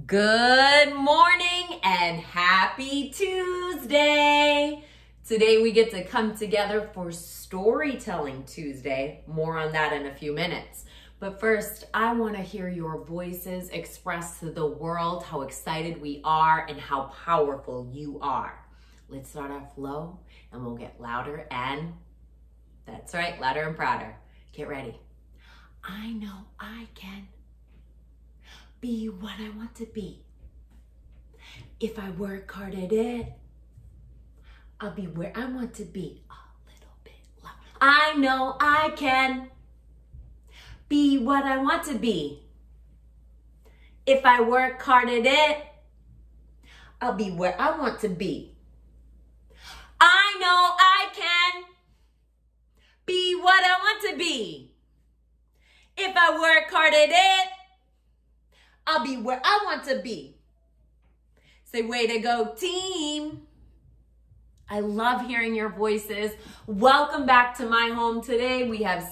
Good morning and happy Tuesday. Today we get to come together for Storytelling Tuesday. More on that in a few minutes. But first, I want to hear your voices express to the world how excited we are and how powerful you are. Let's start off low and we'll get louder and, that's right, louder and prouder. Get ready. I know I can be what I want to be. If I work hard at it, I'll be where I want to be. A little bit louder. I know I can be what I want to be. If I work hard at it, I'll be where I want to be. I know I can be what I want to be. If I work hard at it, I'll be where I want to be. Say, way to go, team. I love hearing your voices. Welcome back to my home today. We have,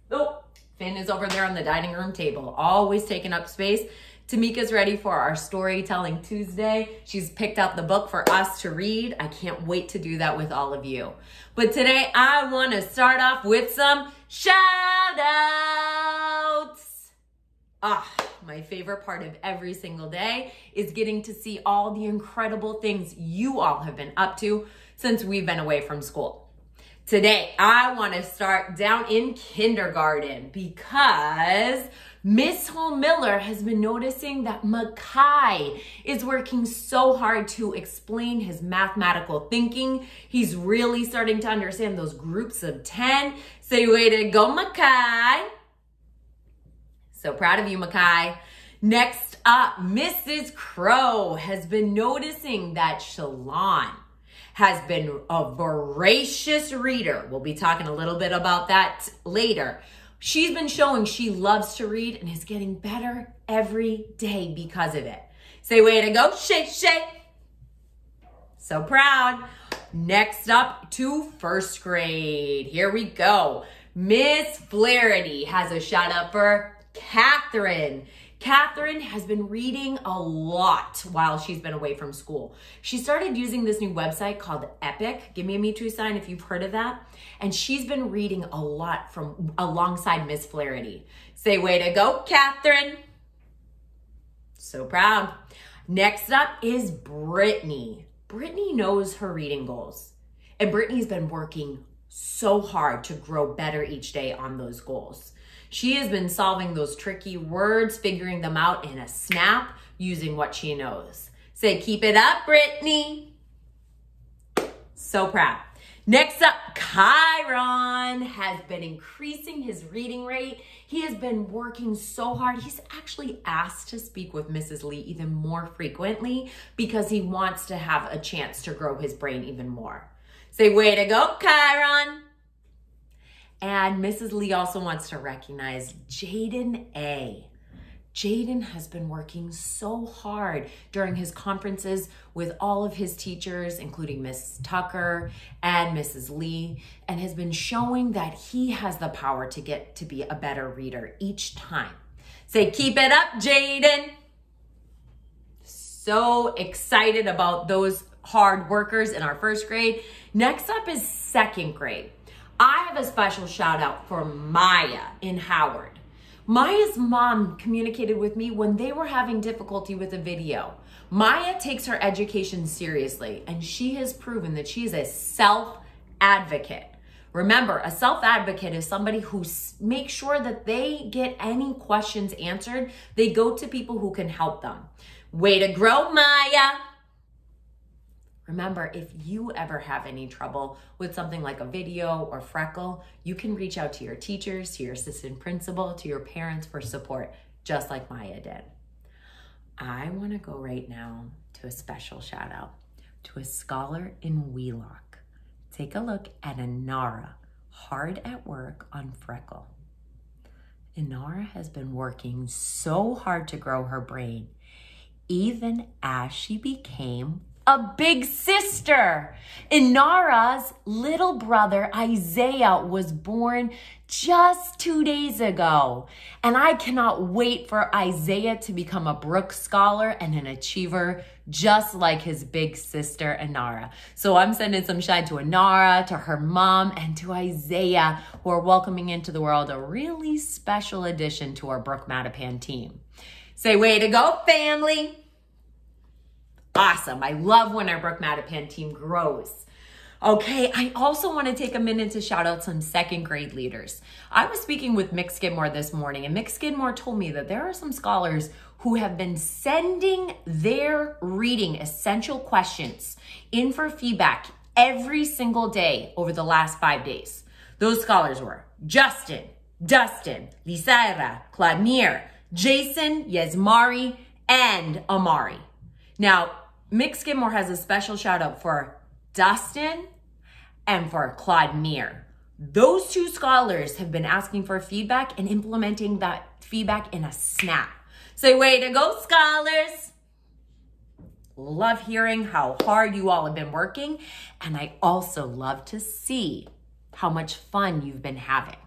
Finn is over there on the dining room table, always taking up space. Tamika's ready for our Storytelling Tuesday. She's picked out the book for us to read. I can't wait to do that with all of you. But today I want to start off with some shout outs. My favorite part of every single day is getting to see all the incredible things you all have been up to since we've been away from school. Today, I want to start down in kindergarten because Miss Miller has been noticing that Makai is working so hard to explain his mathematical thinking. He's really starting to understand those groups of 10. Say, way to go, Makai. So proud of you, Makai. Next up, Mrs. Crow has been noticing that Shalon has been a voracious reader. We'll be talking a little bit about that later. She's been showing she loves to read and is getting better every day because of it. Say, way to go, Shay Shay. So proud. Next up to first grade. Here we go. Miss Flaherty has a shout out for Catherine. Catherine has been reading a lot while she's been away from school. She started using this new website called Epic. Give me a Me Too sign if you've heard of that. And she's been reading a lot from alongside Miss Flaherty. Say, way to go, Catherine. So proud. Next up is Brittany. Brittany knows her reading goals. And Brittany's been working so hard to grow better each day on those goals. She has been solving those tricky words, figuring them out in a snap, using what she knows. Say, keep it up, Brittany. So proud. Next up, Chiron has been increasing his reading rate. He has been working so hard. He's actually asked to speak with Mrs. Lee even more frequently because he wants to have a chance to grow his brain even more. Say, way to go, Chiron. And Mrs. Lee also wants to recognize Jaden A. Jaden has been working so hard during his conferences with all of his teachers, including Miss Tucker and Mrs. Lee, and has been showing that he has the power to get to be a better reader each time. Say, keep it up, Jaden. So excited about those hard workers in our first grade. Next up is second grade. I have a special shout out for Maya in Howard. Maya's mom communicated with me when they were having difficulty with a video. Maya takes her education seriously, and she has proven that she is a self-advocate. Remember, a self-advocate is somebody who makes sure that they get any questions answered. They go to people who can help them. Way to grow, Maya. Remember, if you ever have any trouble with something like a video or freckle, you can reach out to your teachers, to your assistant principal, to your parents for support, just like Maya did. I want to go right now to a special shout out to a scholar in Wheelock. Take a look at Inara, hard at work on freckle. Inara has been working so hard to grow her brain, even as she became a big sister. Inara's little brother, Isaiah, was born just 2 days ago. And I cannot wait for Isaiah to become a Brooks Scholar and an achiever, just like his big sister, Inara. So I'm sending some shine to Inara, to her mom, and to Isaiah, who are welcoming into the world a really special addition to our Brook Mattapan team. Say, way to go, family. Awesome. I love when our Brook Mattapan team grows. Okay, I also want to take a minute to shout out some second grade leaders. I was speaking with Mick Skidmore this morning, and Mick Skidmore told me that there are some scholars who have been sending their reading essential questions in for feedback every single day over the last 5 days. Those scholars were Justin, Dustin, Lisaira, Claudemir, Jason, Yesmari, and Amari. Now, Mick Skidmore has a special shout out for Dustin and for Claudemir. Those two scholars have been asking for feedback and implementing that feedback in a snap. Say, way to go, scholars. Love hearing how hard you all have been working. And I also love to see how much fun you've been having.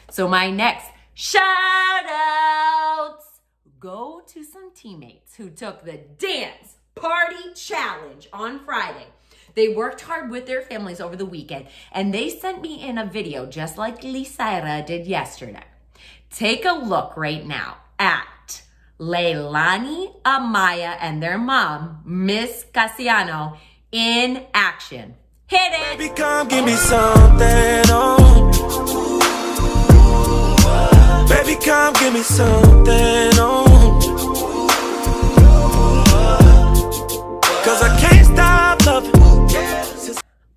So my next shout outs go to some teammates who took the dance party challenge on Friday. They worked hard with their families over the weekend, and they sent me in a video just like Lisaira did yesterday. Take a look right now at Leilani, Amaya, and their mom, Miss Cassiano, in action. Hit it! Baby, come give me something, oh. Baby, come give me something, oh. 'Cause I can't stop loving.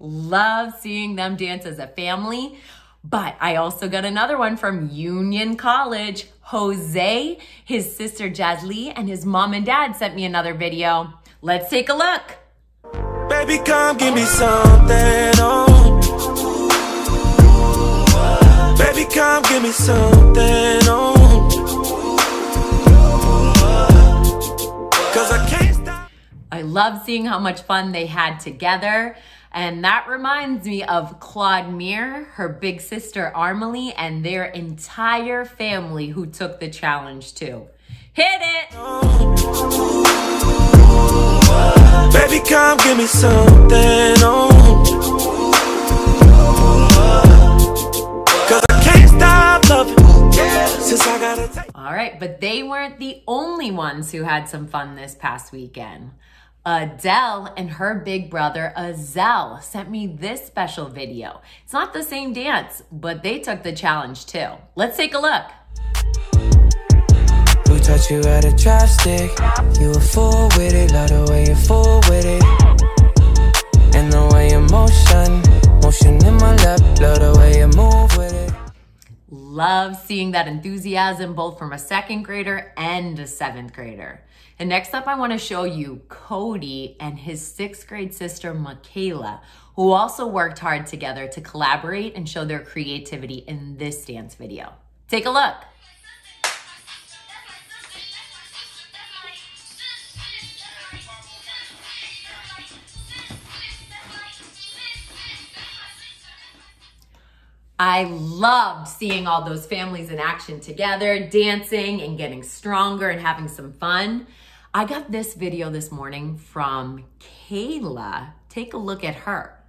Love seeing them dance as a family. But I also got another one from Union College. Jose, his sister Jazlee, and his mom and dad sent me another video. Let's take a look. Baby, come give me something, oh. Baby, come give me something, oh. 'Cause I can't stop. I love seeing how much fun they had together. And that reminds me of Claudemir, her big sister Armely, and their entire family who took the challenge too. Hit it! Baby, come give me something, oh. 'Cause I can't stop loving. Since I gotta take. All right, but they weren't the only ones who had some fun this past weekend. Adele and her big brother Azel sent me this special video. It's not the same dance, but they took the challenge too. Let's take a look. Who taught you how to chopstick? You a fool with it, love the way you fool with it. And the way you motion in my lap, love the way you move with it. Love seeing that enthusiasm both from a second grader and a seventh grader. And next up, I want to show you Cody and his sixth grade sister, Michaela, who also worked hard together to collaborate and show their creativity in this dance video. Take a look. I loved seeing all those families in action together, dancing and getting stronger and having some fun. I got this video this morning from Kayla. Take a look at her.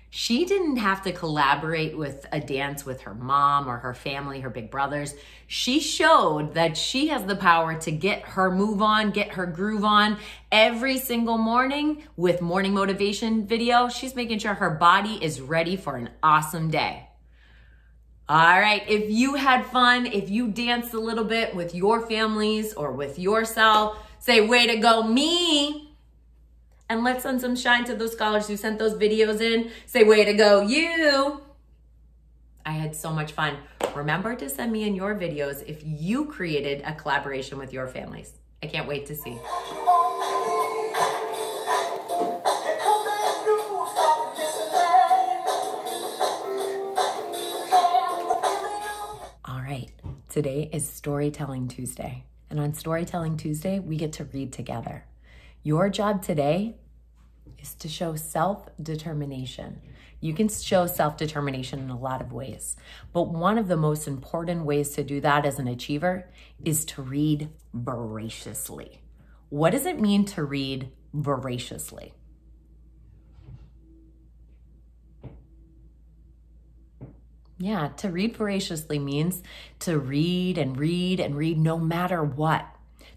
She didn't have to collaborate with a dance with her mom or her family, her big brothers. She showed that she has the power to get her move on, get her groove on every single morning with morning motivation video. She's making sure her body is ready for an awesome day. All right, if you had fun, if you danced a little bit with your families or with yourself, say, way to go, me. And let's send some shine to those scholars who sent those videos in. Say, way to go, you. I had so much fun. Remember to send me in your videos if you created a collaboration with your families. I can't wait to see. All right, today is Storytelling Tuesday. And on Storytelling Tuesday, we get to read together. Your job today is to show self-determination. You can show self-determination in a lot of ways, but one of the most important ways to do that as an achiever is to read voraciously. What does it mean to read voraciously? Yeah, to read voraciously means to read and read and read no matter what,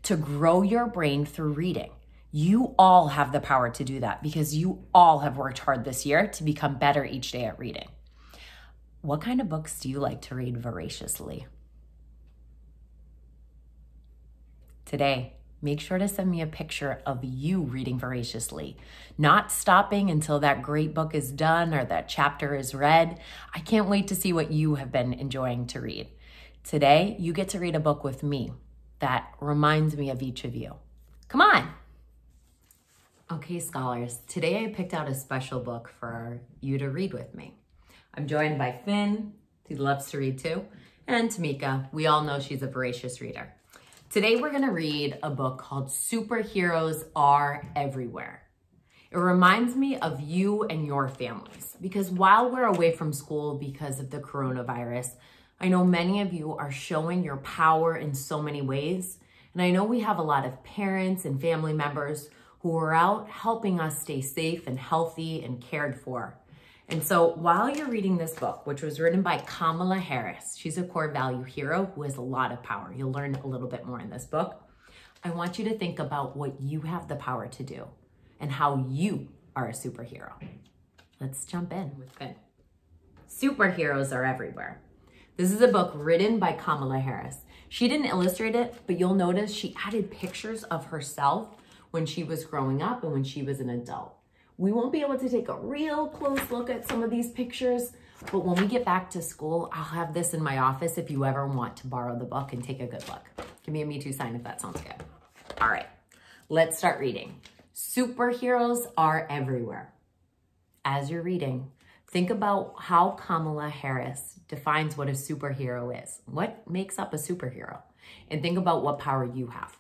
to grow your brain through reading. You all have the power to do that because you all have worked hard this year to become better each day at reading. What kind of books do you like to read voraciously? Today, make sure to send me a picture of you reading voraciously, not stopping until that great book is done or that chapter is read. I can't wait to see what you have been enjoying to read. Today, you get to read a book with me that reminds me of each of you. Come on. Okay, scholars, today I picked out a special book for you to read with me. I'm joined by Finn, who loves to read too, and Tamika. We all know she's a voracious reader. Today we're gonna read a book called Superheroes Are Everywhere. It reminds me of you and your families because while we're away from school because of the coronavirus, I know many of you are showing your power in so many ways. And I know we have a lot of parents and family members who are out helping us stay safe and healthy and cared for. And so while you're reading this book, which was written by Kamala Harris, she's a core value hero who has a lot of power. You'll learn a little bit more in this book. I want you to think about what you have the power to do and how you are a superhero. Let's jump in with Finn. Superheroes Are Everywhere. This is a book written by Kamala Harris. She didn't illustrate it, but you'll notice she added pictures of herself when she was growing up and when she was an adult. We won't be able to take a real close look at some of these pictures, but when we get back to school, I'll have this in my office if you ever want to borrow the book and take a good look. Give me a Me Too sign if that sounds good. All right, let's start reading. Superheroes are everywhere. As you're reading, think about how Kamala Harris defines what a superhero is. What makes up a superhero? And think about what power you have.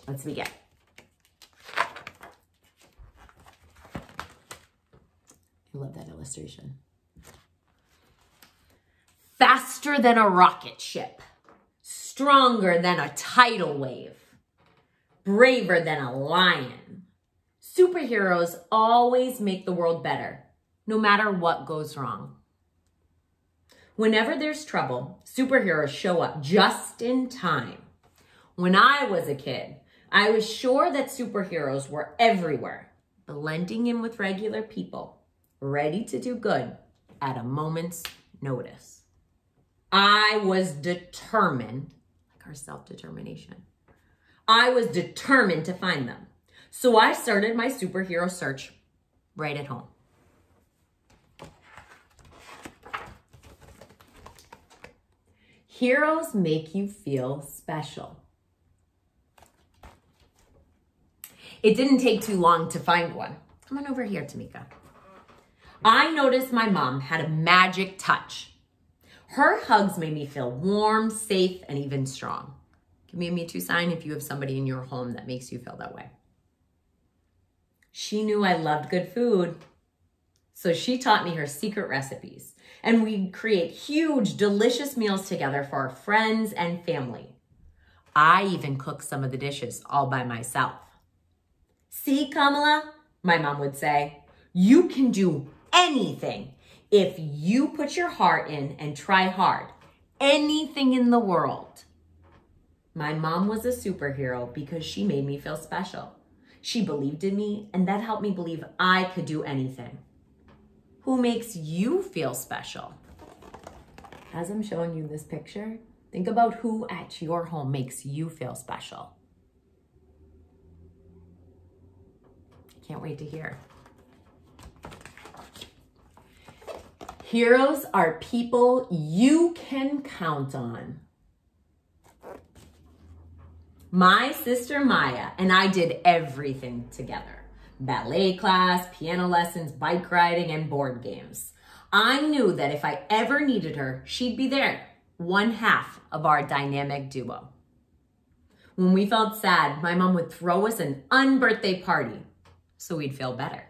Let's begin. I love that illustration. Faster than a rocket ship, stronger than a tidal wave, braver than a lion. Superheroes always make the world better, no matter what goes wrong. Whenever there's trouble, superheroes show up just in time. When I was a kid, I was sure that superheroes were everywhere, blending in with regular people, ready to do good at a moment's notice. I was determined, like our self-determination. I was determined to find them. So I started my superhero search right at home. Heroes make you feel special. It didn't take too long to find one. Come on over here, Tamika. I noticed my mom had a magic touch. Her hugs made me feel warm, safe, and even strong. Give me a Me Too sign if you have somebody in your home that makes you feel that way. She knew I loved good food, so she taught me her secret recipes, and we'd create huge, delicious meals together for our friends and family. I even cooked some of the dishes all by myself. See, Kamala, my mom would say, you can do anything if you put your heart in and try hard. Anything in the world. My mom was a superhero because she made me feel special. She believed in me, and that helped me believe I could do anything. Who makes you feel special? As I'm showing you this picture, think about who at your home makes you feel special. Can't wait to hear. Heroes are people you can count on. My sister Maya and I did everything together. Ballet class, piano lessons, bike riding, and board games. I knew that if I ever needed her, she'd be there, one half of our dynamic duo. When we felt sad, my mom would throw us an unbirthday party so we'd feel better.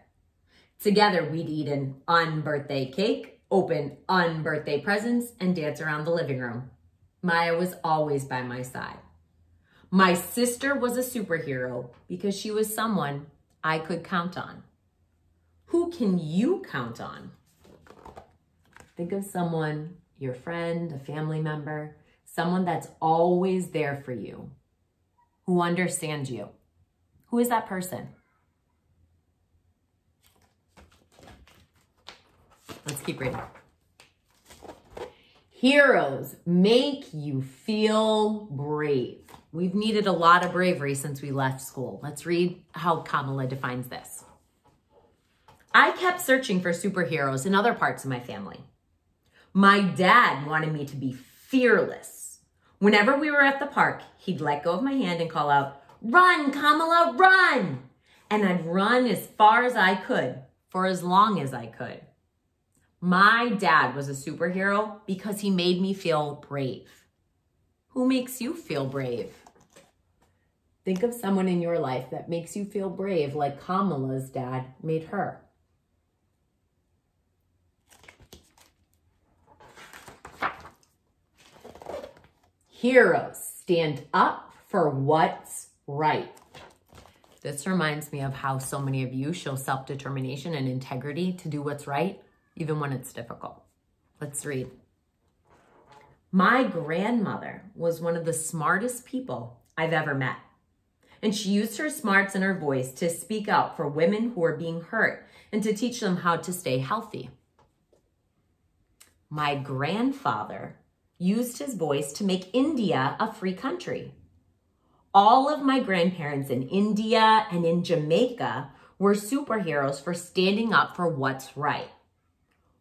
Together, we'd eat an unbirthday cake, open unbirthday presents, and dance around the living room. Maya was always by my side. My sister was a superhero because she was someone I could count on. Who can you count on? Think of someone, your friend, a family member, someone that's always there for you, who understands you. Who is that person? Let's keep reading. Heroes make you feel brave. We've needed a lot of bravery since we left school. Let's read how Kamala defines this. I kept searching for superheroes in other parts of my family. My dad wanted me to be fearless. Whenever we were at the park, he'd let go of my hand and call out, "Run, Kamala, run!" And I'd run as far as I could, for as long as I could. My dad was a superhero because he made me feel brave. Who makes you feel brave? Think of someone in your life that makes you feel brave like Kamala's dad made her. Heroes stand up for what's right. This reminds me of how so many of you show self-determination and integrity to do what's right, even when it's difficult. Let's read. My grandmother was one of the smartest people I've ever met. And she used her smarts and her voice to speak out for women who were being hurt and to teach them how to stay healthy. My grandfather used his voice to make India a free country. All of my grandparents in India and in Jamaica were superheroes for standing up for what's right.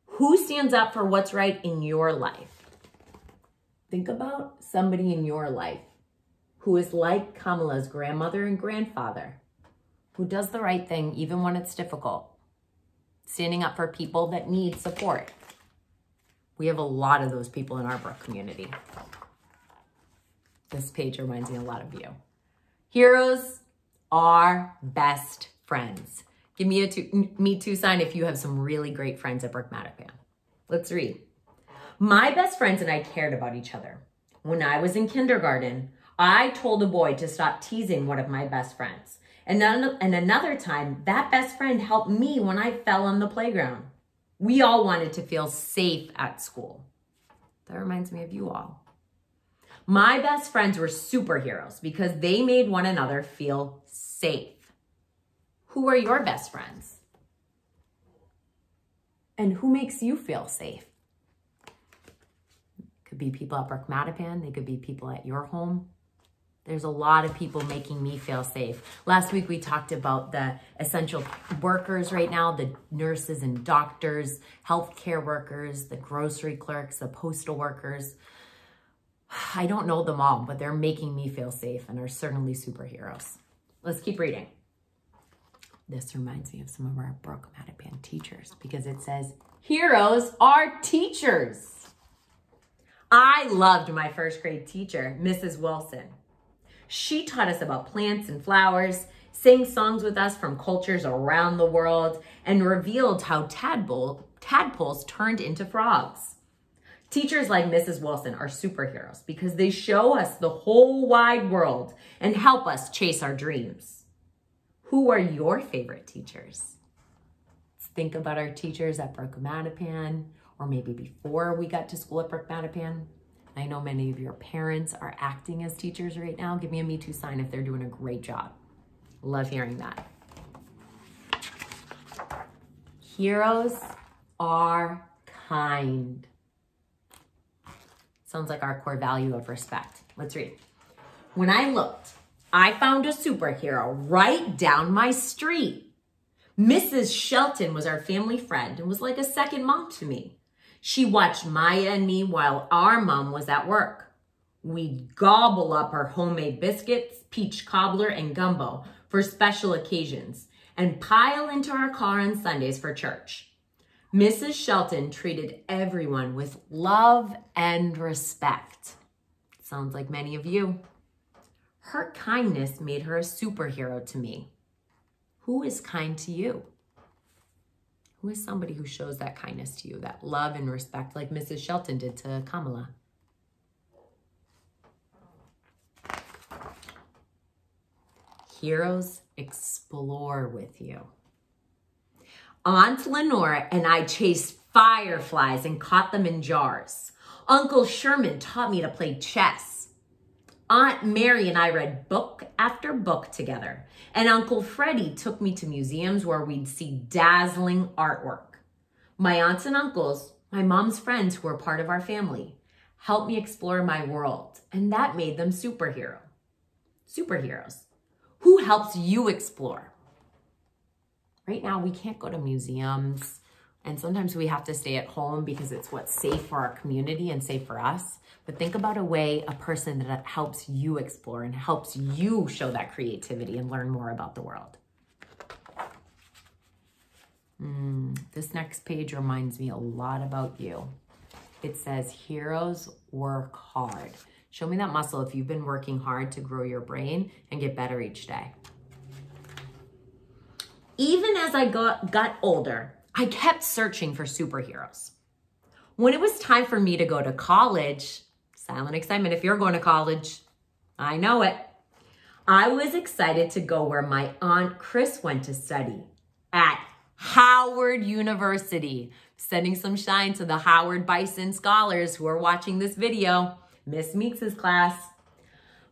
Who stands up for what's right in your life? Think about somebody in your life who is like Kamala's grandmother and grandfather, who does the right thing even when it's difficult, standing up for people that need support. We have a lot of those people in our Brook community. This page reminds me a lot of you. Heroes are best friends. Give me a Me Too sign if you have some really great friends at Brook Mattapan. Let's read. My best friends and I cared about each other. When I was in kindergarten, I told a boy to stop teasing one of my best friends. And another time, that best friend helped me when I fell on the playground. We all wanted to feel safe at school. That reminds me of you all. My best friends were superheroes because they made one another feel safe. Who are your best friends? And who makes you feel safe? Could be people at Brook Mattapan. They could be people at your home. There's a lot of people making me feel safe. Last week, we talked about the essential workers right now, the nurses and doctors, healthcare workers, the grocery clerks, the postal workers. I don't know them all, but they're making me feel safe and are certainly superheroes. Let's keep reading. This reminds me of some of our Brook Mattapan teachers because it says, heroes are teachers. I loved my first grade teacher, Mrs. Wilson. She taught us about plants and flowers, sang songs with us from cultures around the world, and revealed how tadpoles turned into frogs. Teachers like Mrs. Wilson are superheroes because they show us the whole wide world and help us chase our dreams. Who are your favorite teachers? Let's think about our teachers at Brook Mattapan, or maybe before we got to school at Brook Mattapan. I know many of your parents are acting as teachers right now. Give me a Me Too sign if they're doing a great job. Love hearing that. Heroes are kind. Sounds like our core value of respect. Let's read. When I looked, I found a superhero right down my street. Mrs. Shelton was our family friend and was like a second mom to me. She watched Maya and me while our mom was at work. We'd gobble up her homemade biscuits, peach cobbler, and gumbo for special occasions and pile into our car on Sundays for church. Mrs. Shelton treated everyone with love and respect. Sounds like many of you. Her kindness made her a superhero to me. Who is kind to you? Who is somebody who shows that kindness to you, that love and respect like Mrs. Shelton did to Kamala? Heroes explore with you. Aunt Lenora and I chased fireflies and caught them in jars. Uncle Sherman taught me to play chess. Aunt Mary and I read book after book together. And Uncle Freddie took me to museums where we'd see dazzling artwork. My aunts and uncles, my mom's friends who were part of our family, helped me explore my world. And that made them superheroes. Who helps you explore? Right now, we can't go to museums, and sometimes we have to stay at home because it's what's safe for our community and safe for us. But think about a person that helps you explore and helps you show that creativity and learn more about the world. This next page reminds me a lot about you. It says, heroes work hard. Show me that muscle if you've been working hard to grow your brain and get better each day. Even as I got older, I kept searching for superheroes. When it was time for me to go to college, silent excitement if you're going to college, I know it. I was excited to go where my Aunt Chris went to study, at Howard University. Sending some shine to the Howard Bison scholars who are watching this video. Miss Meeks' class.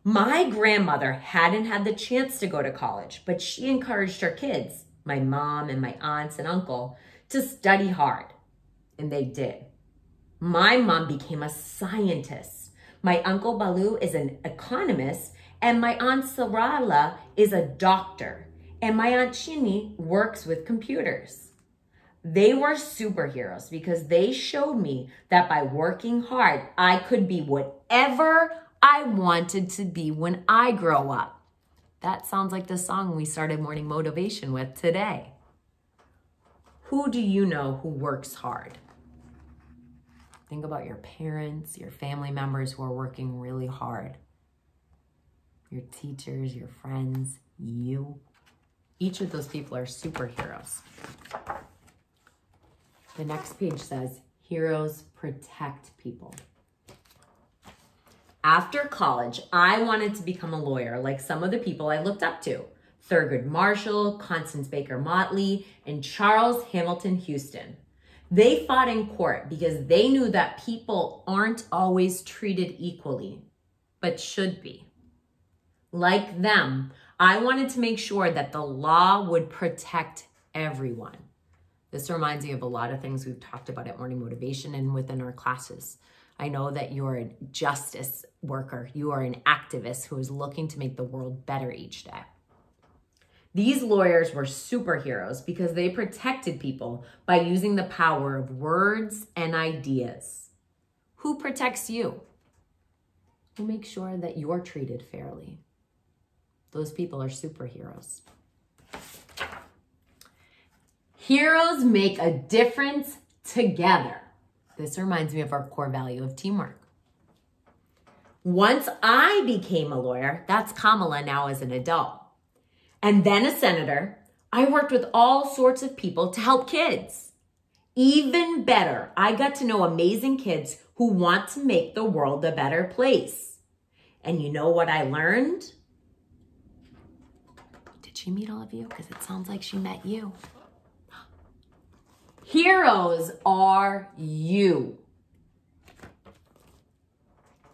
My grandmother hadn't had the chance to go to college, but she encouraged her kids, my mom and my aunts and uncle, to study hard. And they did. My mom became a scientist. My Uncle Balu is an economist, and my Aunt Sarala is a doctor. And my Aunt Chini works with computers. They were superheroes because they showed me that by working hard, I could be whatever I wanted to be when I grow up. That sounds like the song we started morning motivation with today. Who do you know who works hard? Think about your parents, your family members who are working really hard. Your teachers, your friends, you. Each of those people are superheroes. The next page says, heroes protect people. After college, I wanted to become a lawyer like some of the people I looked up to. Thurgood Marshall, Constance Baker Motley, and Charles Hamilton Houston. They fought in court because they knew that people aren't always treated equally, but should be. Like them, I wanted to make sure that the law would protect everyone. This reminds me of a lot of things we've talked about at Morning Motivation and within our classes. I know that you're a justice worker. You are an activist who is looking to make the world better each day. These lawyers were superheroes because they protected people by using the power of words and ideas. Who protects you? Who makes sure that you're treated fairly? Those people are superheroes. Heroes make a difference together. This reminds me of our core value of teamwork. Once I became a lawyer, that's Kamala now as an adult, and then a senator, I worked with all sorts of people to help kids. Even better, I got to know amazing kids who want to make the world a better place. And you know what I learned? Did she meet all of you? Because it sounds like she met you. Heroes are you.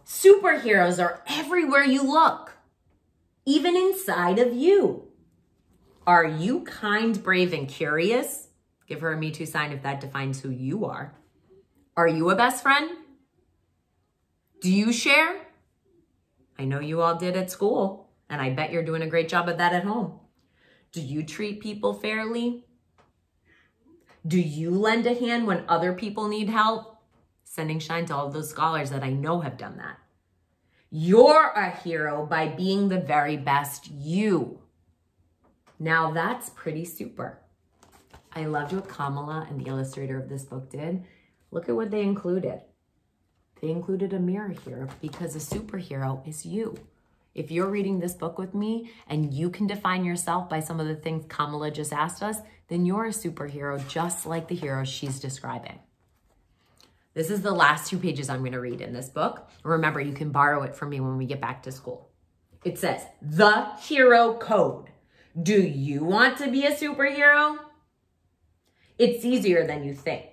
Superheroes are everywhere you look, even inside of you. Are you kind, brave, and curious? Give her a Me Too sign if that defines who you are. Are you a best friend? Do you share? I know you all did at school, and I bet you're doing a great job of that at home. Do you treat people fairly? Do you lend a hand when other people need help? Sending shine to all of those scholars that I know have done that. You're a hero by being the very best you. Now that's pretty super. I loved what Kamala and the illustrator of this book did. Look at what they included. They included a mirror here because a superhero is you. If you're reading this book with me and you can define yourself by some of the things Kamala just asked us, then you're a superhero just like the hero she's describing. This is the last 2 pages I'm going to read in this book. Remember, you can borrow it from me when we get back to school. It says, the hero code. Do you want to be a superhero? It's easier than you think.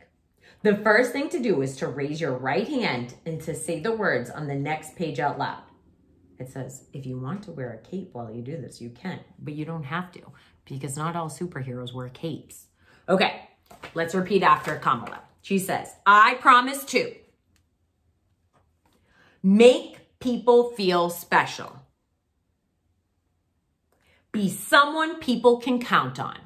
The first thing to do is to raise your right hand and to say the words on the next page out loud. It says, if you want to wear a cape while you do this, you can, but you don't have to because not all superheroes wear capes. Okay, let's repeat after Kamala. She says, I promise to make people feel special. Be someone people can count on.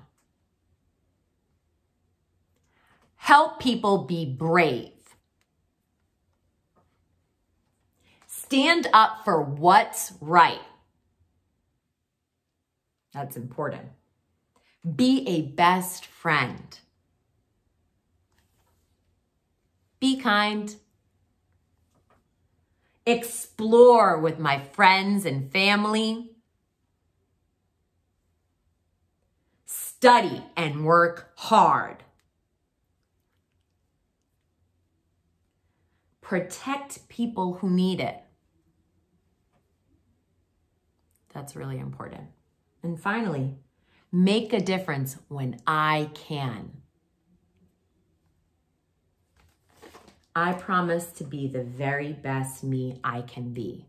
Help people be brave. Stand up for what's right. That's important. Be a best friend. Be kind. Explore with my friends and family. Study and work hard. Protect people who need it. That's really important. And finally, make a difference when I can. I promise to be the very best me I can be.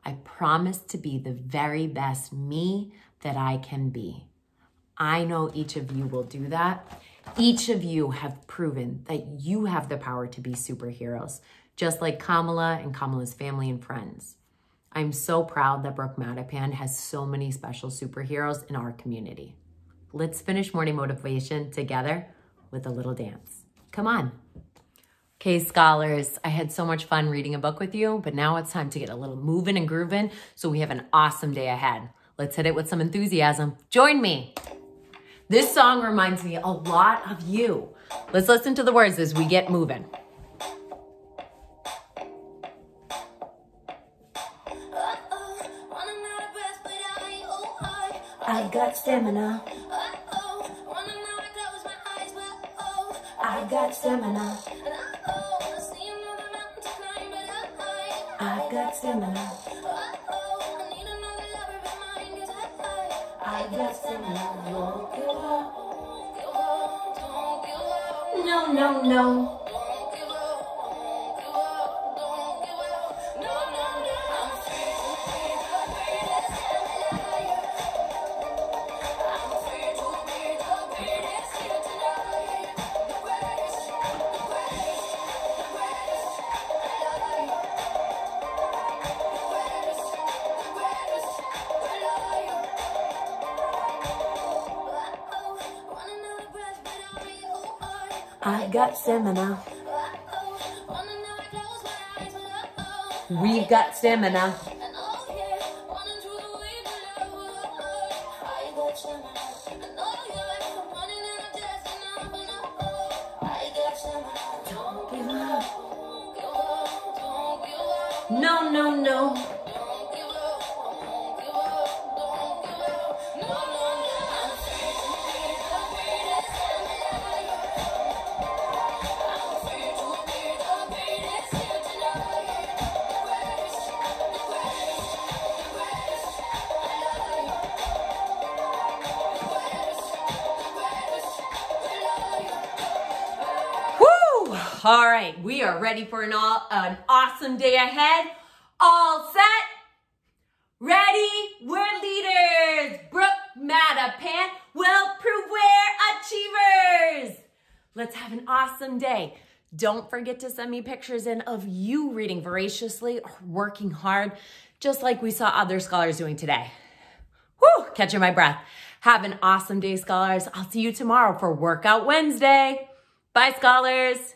I promise to be the very best me that I can be. I know each of you will do that. Each of you have proven that you have the power to be superheroes, just like Kamala and Kamala's family and friends. I'm so proud that Brooke Mattapan has so many special superheroes in our community. Let's finish morning motivation together with a little dance. Come on. Okay, scholars, I had so much fun reading a book with you, but now it's time to get a little moving and grooving so we have an awesome day ahead. Let's hit it with some enthusiasm. Join me. This song reminds me a lot of you. Let's listen to the words as we get moving. I got stamina. I got stamina. I got stamina. I got stamina. Don't give up. No, no, no. I got stamina. We've got stamina. No, no, no. All right, we are ready for an awesome day ahead. All set? Ready? We're leaders. Brooke Mattapan will prove we're achievers. Let's have an awesome day. Don't forget to send me pictures in of you reading voraciously or working hard, just like we saw other scholars doing today. Whew, catching my breath. Have an awesome day, scholars. I'll see you tomorrow for Workout Wednesday. Bye, scholars.